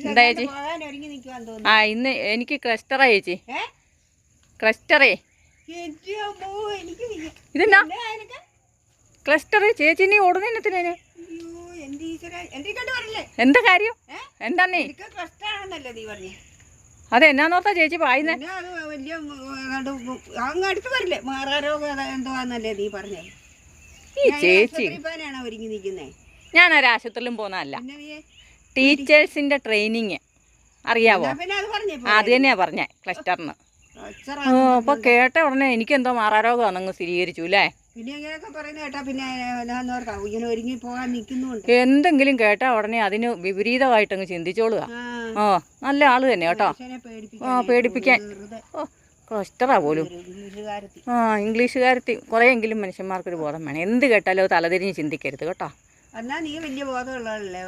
എന്താ ചേച്ചി? ആ ഇന്ന് എനിക്ക് ക്ലസ്റ്ററാ ചേച്ചി. ക്ലസ്റ്ററേ ഇതെന്നാ ക്ലസ്റ്റർ ചേച്ചി നീ ഓടുന്നതിനത്തിനേന് എന്താ കാര്യം? എന്താന്നേ അതെന്നാന്നോർത്താ ചേച്ചി പായുന്നേ? ഈ ചേച്ചി ഞാനൊരാശുപത്രിയിലും പോകുന്നതല്ല, ടീച്ചേഴ്സിന്റെ ട്രെയിനിങ് അറിയാവോ? അത് തന്നെയാ പറഞ്ഞേ ക്ലസ്റ്ററിന്. അപ്പൊ കേട്ട ഉടനെ എനിക്കെന്തോ മാറാരോഗമാണെന്ന് സ്ഥിരീകരിച്ചു അല്ലേ? എന്തെങ്കിലും കേട്ടാ ഉടനെ അതിന് വിപരീതമായിട്ടങ്ങ് ചിന്തിച്ചോളുക. നല്ല ആള് തന്നെ കേട്ടോ. പേടിപ്പിക്കാൻ. ക്ലസ്റ്ററാ പോലും. ഇംഗ്ലീഷുകാരത്തി. കുറേയെങ്കിലും മനുഷ്യന്മാർക്കൊരു ബോധം വേണം. എന്ത് കേട്ടാലോ തലതിരിഞ്ഞ് ചിന്തിക്കരുത് കേട്ടോ. എന്നാ നീ വലിയ ബോധമുള്ളതല്ലേ?